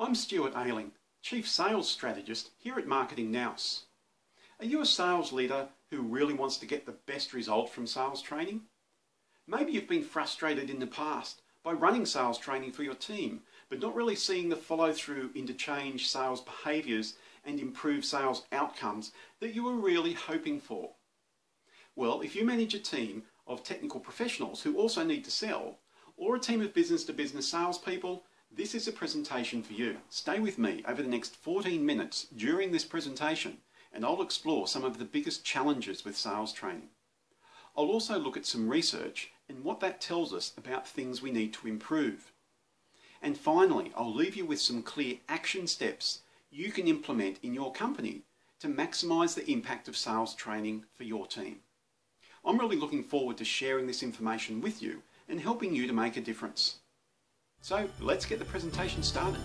I'm Stuart Ayling, Chief Sales Strategist here at Marketing Nous. Are you a sales leader who really wants to get the best result from sales training? Maybe you've been frustrated in the past by running sales training for your team, but not really seeing the follow-through into change sales behaviours and improve sales outcomes that you were really hoping for. Well, if you manage a team of technical professionals who also need to sell, or a team of business-to-business salespeople, this is a presentation for you. Stay with me over the next 14 minutes during this presentation and I'll explore some of the biggest challenges with sales training. I'll also look at some research and what that tells us about things we need to improve. And finally, I'll leave you with some clear action steps you can implement in your company to maximise the impact of sales training for your team. I'm really looking forward to sharing this information with you and helping you to make a difference. So let's get the presentation started.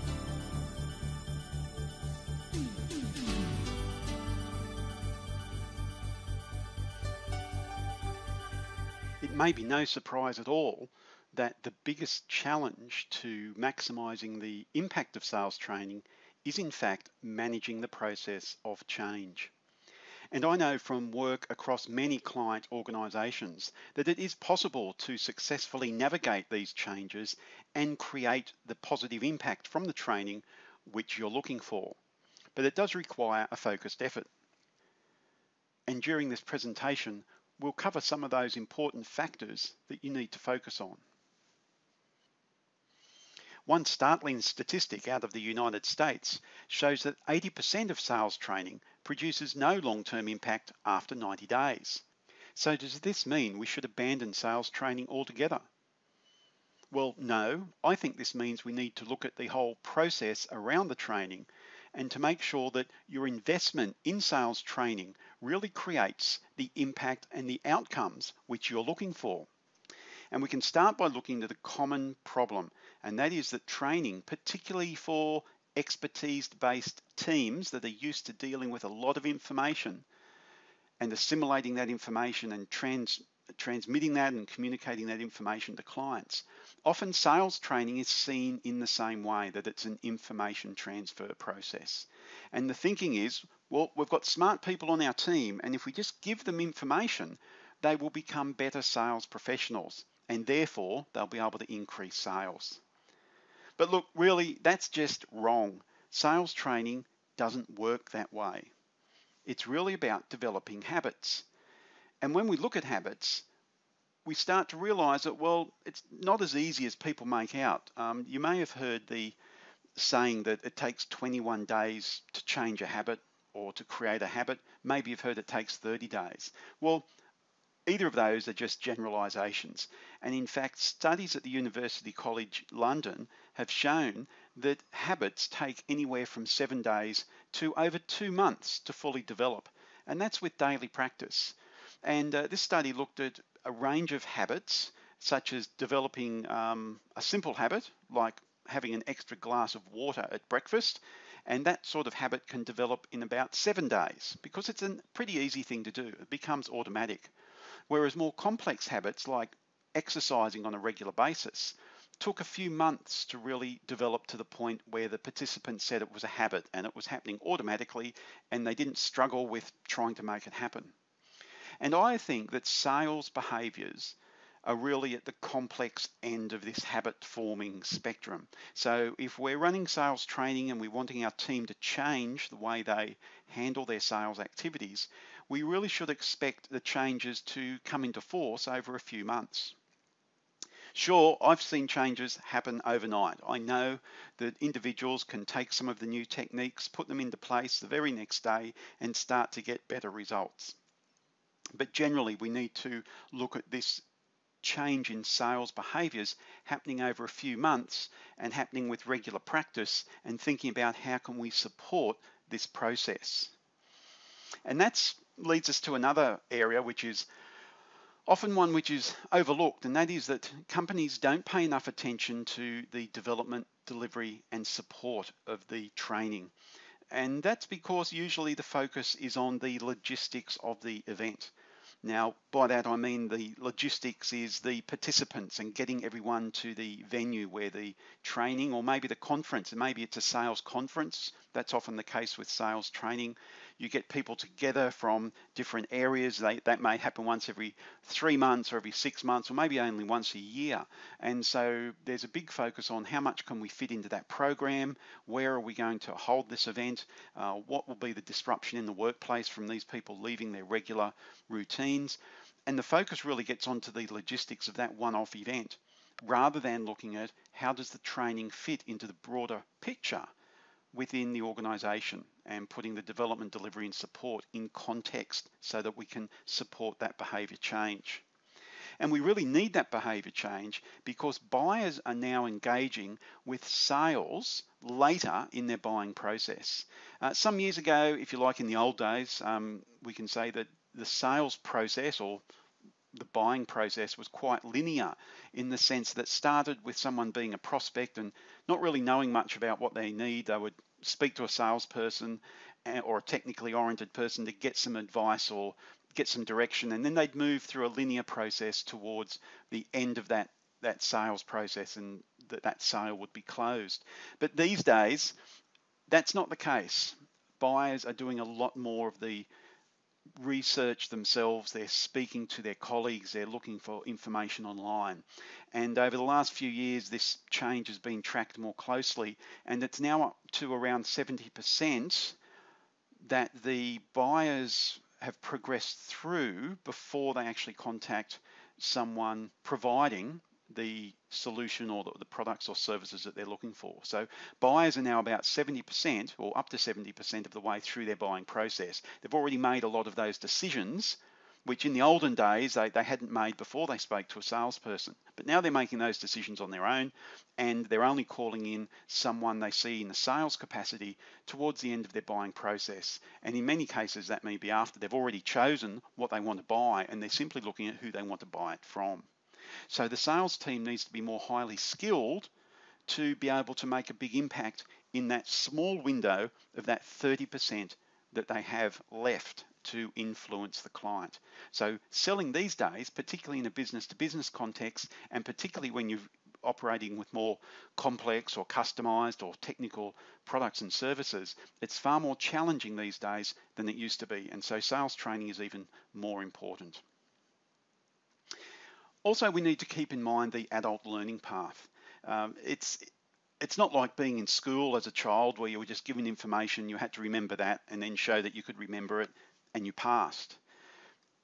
It may be no surprise at all that the biggest challenge to maximising the impact of sales training is in fact managing the process of change. And I know from work across many client organisations that it is possible to successfully navigate these changes and create the positive impact from the training which you're looking for. But it does require a focused effort. And during this presentation, we'll cover some of those important factors that you need to focus on. One startling statistic out of the United States shows that 80% of sales training produces no long-term impact after 90 days. So does this mean we should abandon sales training altogether? Well, no. I think this means we need to look at the whole process around the training and to make sure that your investment in sales training really creates the impact and the outcomes which you're looking for. And we can start by looking at a common problem, and that is that training, particularly for expertise-based teams that are used to dealing with a lot of information and assimilating that information and transmitting that and communicating that information to clients. Often sales training is seen in the same way, that it's an information transfer process. And the thinking is, well, we've got smart people on our team, and if we just give them information, they will become better sales professionals, and therefore they'll be able to increase sales. But look, really, that's just wrong. Sales training doesn't work that way. It's really about developing habits. And when we look at habits, we start to realize that, well, it's not as easy as people make out. You may have heard the saying that it takes 21 days to change a habit or to create a habit. Maybe you've heard it takes 30 days. Well, either of those are just generalizations. And in fact, studies at the University College London have shown that habits take anywhere from 7 days to over 2 months to fully develop. And that's with daily practice. And this study looked at a range of habits, such as developing a simple habit, like having an extra glass of water at breakfast. And that sort of habit can develop in about 7 days because it's a pretty easy thing to do. It becomes automatic. Whereas more complex habits like exercising on a regular basis took a few months to really develop to the point where the participants said it was a habit and it was happening automatically and they didn't struggle with trying to make it happen. And I think that sales behaviours are really at the complex end of this habit forming spectrum. So if we're running sales training and we're wanting our team to change the way they handle their sales activities, we really should expect the changes to come into force over a few months. Sure, I've seen changes happen overnight. I know that individuals can take some of the new techniques, put them into place the very next day and start to get better results. But generally, we need to look at this change in sales behaviours happening over a few months and happening with regular practice and thinking about how can we support this process. And that leads us to another area which is often one which is overlooked, and that is that companies don't pay enough attention to the development, delivery and support of the training. And that's because usually the focus is on the logistics of the event. Now, by that I mean the logistics is the participants and getting everyone to the venue where the training, or maybe the conference, and maybe it's a sales conference. That's often the case with sales training. You get people together from different areas. That may happen once every 3 months or every 6 months, or maybe only once a year. And so there's a big focus on how much can we fit into that program, where are we going to hold this event, what will be the disruption in the workplace from these people leaving their regular routines. And the focus really gets onto the logistics of that one-off event, rather than looking at how does the training fit into the broader picture within the organisation, and putting the development, delivery and support in context so that we can support that behaviour change. And we really need that behaviour change because buyers are now engaging with sales later in their buying process. Some years ago, if you like, in the old days, we can say that the sales process, or the buying process, was quite linear, in the sense that started with someone being a prospect and not really knowing much about what they need. They would speak to a salesperson or a technically oriented person to get some advice or get some direction, and then they'd move through a linear process towards the end of that sales process, and that sale would be closed. But these days, that's not the case. Buyers are doing a lot more of the research themselves. They're speaking to their colleagues. They're looking for information online. And over the last few years, this change has been tracked more closely, and it's now up to around 70% that the buyers have progressed through before they actually contact someone providing the solution or the products or services that they're looking for. So buyers are now about 70% or up to 70% of the way through their buying process. They've already made a lot of those decisions, which in the olden days they hadn't made before they spoke to a salesperson. But now they're making those decisions on their own, and they're only calling in someone they see in the sales capacity towards the end of their buying process. And in many cases, that may be after they've already chosen what they want to buy, and they're simply looking at who they want to buy it from. So the sales team needs to be more highly skilled to be able to make a big impact in that small window of that 30% that they have left to influence the client. So selling these days, particularly in a business-to-business context, and particularly when you're operating with more complex or customized or technical products and services, it's far more challenging these days than it used to be. And so sales training is even more important. Also, we need to keep in mind the adult learning path. It's not like being in school as a child where you were just given information, you had to remember that and then show that you could remember it and you passed.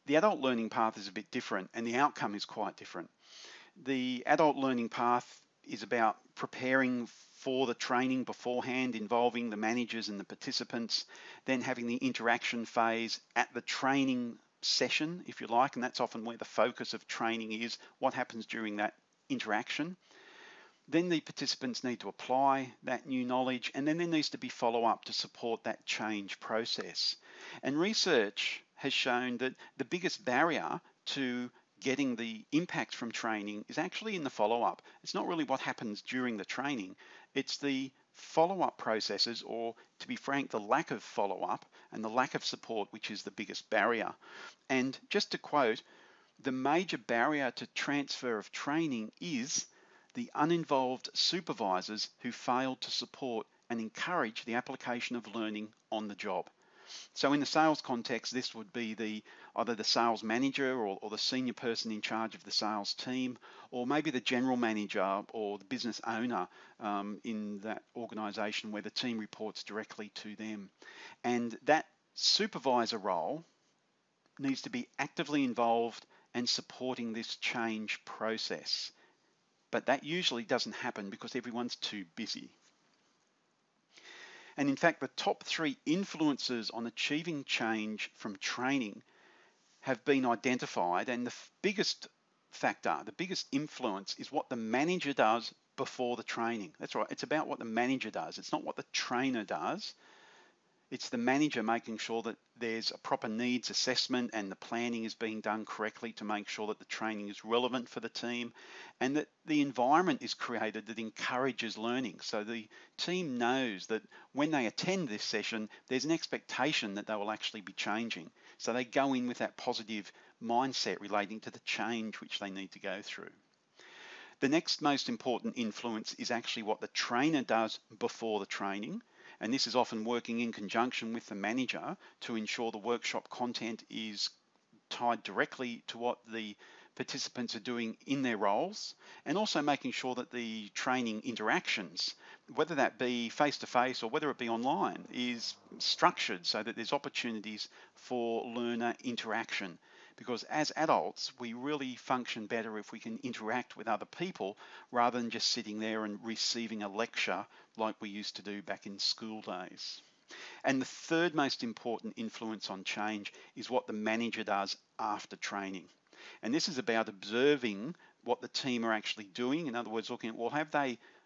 The adult learning path is a bit different, and the outcome is quite different. The adult learning path is about preparing for the training beforehand, involving the managers and the participants, then having the interaction phase at the training session, if you like, and that's often where the focus of training is, what happens during that interaction. Then the participants need to apply that new knowledge, and then there needs to be follow-up to support that change process. And research has shown that the biggest barrier to getting the impact from training is actually in the follow-up. It's not really what happens during the training, it's the follow-up processes, or to be frank, the lack of follow-up and the lack of support, which is the biggest barrier. And just to quote, the major barrier to transfer of training is the uninvolved supervisors who failed to support and encourage the application of learning on the job. So in the sales context, this would be either the sales manager or the senior person in charge of the sales team, or maybe the general manager or the business owner in that organization where the team reports directly to them. And that supervisor role needs to be actively involved and supporting this change process. But that usually doesn't happen because everyone's too busy. And in fact, the top 3 influences on achieving change from training have been identified, and the biggest factor, the biggest influence, is what the manager does before the training. That's right, it's about what the manager does. It's not what the trainer does. It's the manager making sure that there's a proper needs assessment and the planning is being done correctly to make sure that the training is relevant for the team, and that the environment is created that encourages learning. So the team knows that when they attend this session, there's an expectation that they will actually be changing. So they go in with that positive mindset relating to the change which they need to go through. The next most important influence is actually what the trainer does before the training, and this is often working in conjunction with the manager to ensure the workshop content is tied directly to what the participants are doing in their roles, and also making sure that the training interactions, whether that be face-to-face or whether it be online, is structured so that there's opportunities for learner interaction. Because as adults, we really function better if we can interact with other people rather than just sitting there and receiving a lecture like we used to do back in school days. And the third most important influence on change is what the manager does after training. And this is about observing what the team are actually doing. In other words, looking at, well,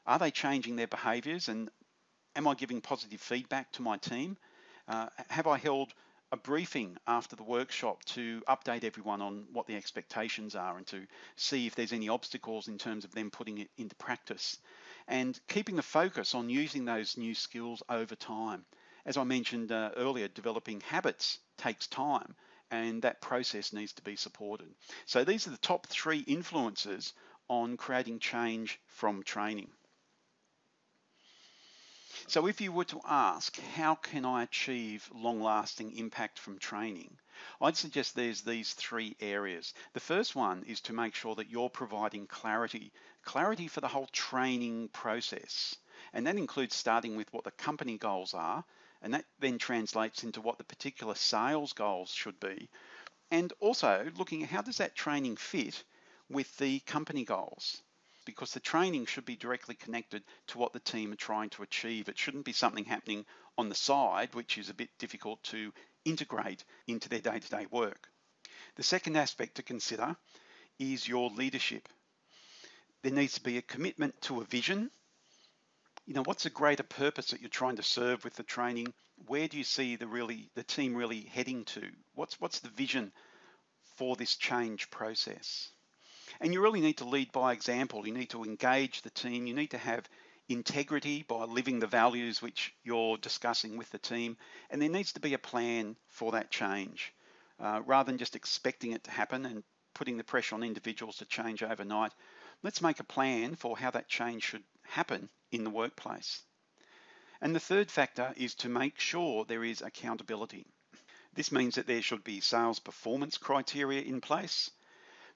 are they changing their behaviours, and am I giving positive feedback to my team? Have I held a briefing after the workshop to update everyone on what the expectations are and to see if there's any obstacles in terms of them putting it into practice? And keeping the focus on using those new skills over time. As I mentioned earlier, developing habits takes time, and that process needs to be supported. So these are the top 3 influences on creating change from training. So if you were to ask, how can I achieve long-lasting impact from training? I'd suggest there's these 3 areas. The first one is to make sure that you're providing clarity for the whole training process. And that includes starting with what the company goals are, and that then translates into what the particular sales goals should be. And also looking at how does that training fit with the company goals? Because the training should be directly connected to what the team are trying to achieve. It shouldn't be something happening on the side, which is a bit difficult to integrate into their day-to-day work. The second aspect to consider is your leadership. There needs to be a commitment to a vision. What's a greater purpose that you're trying to serve with the training? Where do you see the team really heading to? What's the vision for this change process? And you really need to lead by example. You need to engage the team. You need to have integrity by living the values which you're discussing with the team. And there needs to be a plan for that change. Rather than just expecting it to happen and putting the pressure on individuals to change overnight, let's make a plan for how that change should happen in the workplace. And the third factor is to make sure there is accountability. This means that there should be sales performance criteria in place,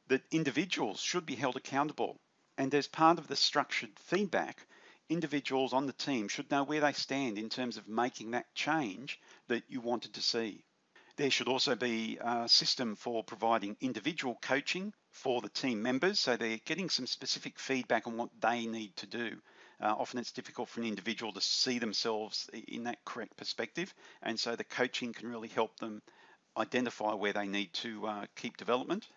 that individuals should be held accountable. And as part of the structured feedback, individuals on the team should know where they stand in terms of making that change that you wanted to see. There should also be a system for providing individual coaching for the team members, so they're getting some specific feedback on what they need to do. Often it's difficult for an individual to see themselves in that correct perspective, and so the coaching can really help them identify where they need to keep development.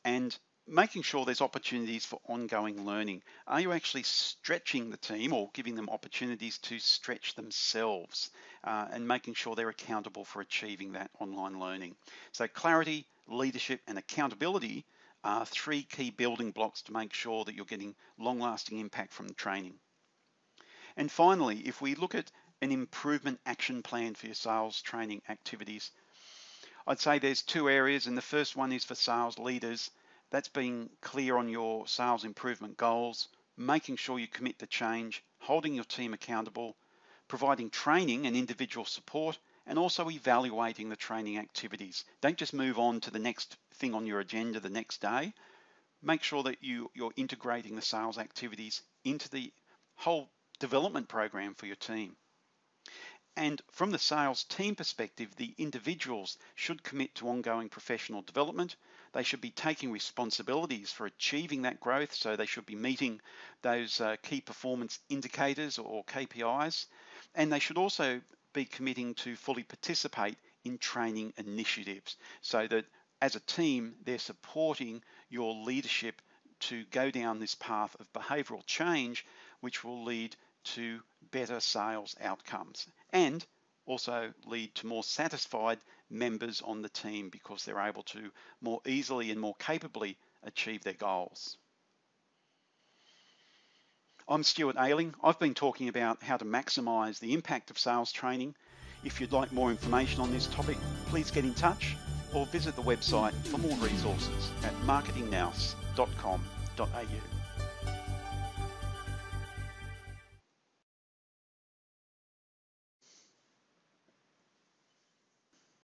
And making sure there's opportunities for ongoing learning. Are you actually stretching the team or giving them opportunities to stretch themselves and making sure they're accountable for achieving that online learning? So clarity, leadership, and accountability are 3 key building blocks to make sure that you're getting long-lasting impact from the training. And finally, if we look at an improvement action plan for your sales training activities, I'd say there's 2 areas, and the first one is for sales leaders. That's being clear on your sales improvement goals, making sure you commit to change, holding your team accountable, providing training and individual support, and also evaluating the training activities. Don't just move on to the next thing on your agenda the next day. Make sure that you're integrating the sales activities into the whole development program for your team. And from the sales team perspective, the individuals should commit to ongoing professional development. They should be taking responsibilities for achieving that growth, so they should be meeting those key performance indicators or KPIs. And they should also be committing to fully participate in training initiatives, so that as a team, they're supporting your leadership to go down this path of behavioural change, which will lead to better sales outcomes and also lead to more satisfied members on the team because they're able to more easily and more capably achieve their goals. I'm Stuart Ayling. I've been talking about how to maximise the impact of sales training. If you'd like more information on this topic, please get in touch. or visit the website for more resources at marketingnouse.com.au.